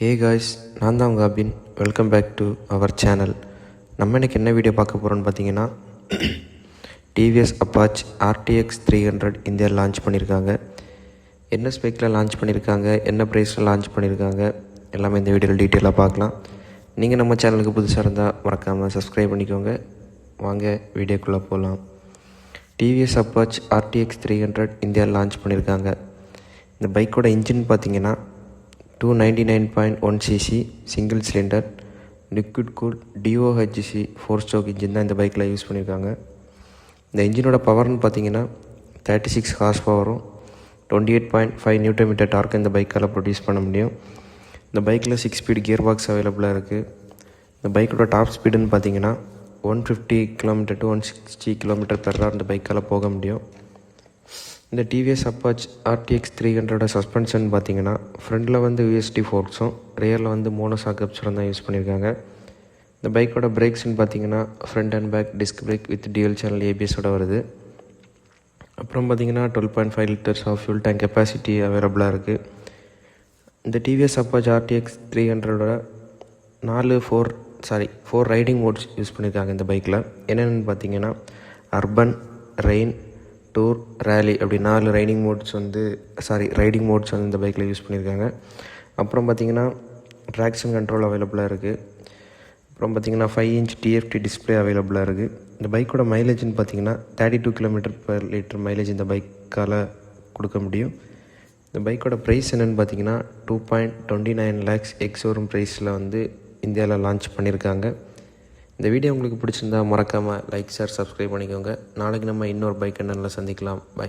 Hey guys, நான் தான் உங்கள் Abin. Welcome back to our channel. நம்ம இன்றைக்கி என்ன வீடியோ பார்க்க போகிறோன்னு பார்த்தீங்கன்னா, டிவிஎஸ் அப்பாச் RTX 300 இந்தியாவில் லான்ச் பண்ணியிருக்காங்க. என்ன ஸ்பெக்கில் லான்ச் பண்ணியிருக்காங்க, என்ன ப்ரைஸில் லான்ச் பண்ணியிருக்காங்க, எல்லாமே இந்த வீடியோவில் டீட்டெயிலாக பார்க்கலாம். நீங்கள் நம்ம சேனலுக்கு புதுசாக இருந்தால் மறக்காமல் சப்ஸ்கிரைப் பண்ணிக்கோங்க. வாங்க வீடியோக்குள்ளே போகலாம். டிவிஎஸ் அப்பாச் RTX 300 இந்தியாவில் லான்ச் பண்ணியிருக்காங்க. இந்த பைக்கோட இன்ஜின் பார்த்தீங்கன்னா 299.1cc single cylinder liquid cool DOHC 4 stroke engine தான் இந்த பைக்கில் யூஸ் பண்ணியிருக்காங்க. இந்த இன்ஜினோட பவர்னு பார்த்தீங்கன்னா 36 ஹார்ஸ் பவரும் 28.5 Nm டார்க் இந்த பைக்கால் ப்ரொடியூஸ் பண்ண முடியும். இந்த பைக்கில் 6 ஸ்பீட் கியர் பாக்ஸ் அவைலபிளாக இருக்குது. இந்த பைக்கோட டாப் ஸ்பீடுன்னு பார்த்தீங்கன்னா 150 km to 160 km/h இந்த பைக்கால் போக முடியும். இந்த டிவிஎஸ் அப்பாச் RTX 300 சஸ்பென்ஷன் பார்த்தீங்கன்னா ஃப்ரண்டில் வந்து USD ஃபோர்க்ஸும் ரியரில் வந்து மோனோஷாக் அப்சரும் தான் யூஸ் பண்ணியிருக்காங்க. இந்த பைக்கோட பிரேக்ஸ்ன்னு பார்த்தீங்கன்னா front and back disc brake with dual channel ABS-ஓட வருது. அப்புறம் பார்த்தீங்கன்னா 12.5 liters of fuel tank capacity அவைலபிளாக இருக்குது. இந்த TVS Apache RTX 300 4 riding modes use பண்ணியிருக்காங்க. இந்த பைக்கில் என்னென்னு பார்த்தீங்கன்னா அர்பன், ரெயின், டூர், ரேலி அப்படி 4 ரைடிங் மோட்ஸ் வந்து இந்த பைக்கில் யூஸ் பண்ணியிருக்காங்க. அப்புறம் பார்த்திங்கன்னா ட்ராக்ஷன் கண்ட்ரோல் அவைலபிளாக இருக்குது. அப்புறம் பார்த்திங்கன்னா 5 inch TFT டிஸ்பிளே அவைலபிளாக இருக்குது. இந்த பைக்கோட மைலேஜ்னு பார்த்திங்கன்னா 32 km/L மைலேஜ் இந்த பைக்கால் கொடுக்க முடியும். இந்த பைக்கோட ப்ரைஸ் என்னென்னு பார்த்தீங்கன்னா 2.29 lakhs எக்ஸோரூம் ப்ரைஸில் வந்து இந்தியாவில் லான்ச் பண்ணியிருக்காங்க. இந்த வீடியோ உங்களுக்கு பிடிச்சிருந்தா மறக்காமல் லைக், ஷேர், சப்ஸ்கிரைப் பண்ணிக்கோங்க. நாளைக்கு நம்ம இன்னொரு பைக் சேனலில் சந்திக்கலாம். பை.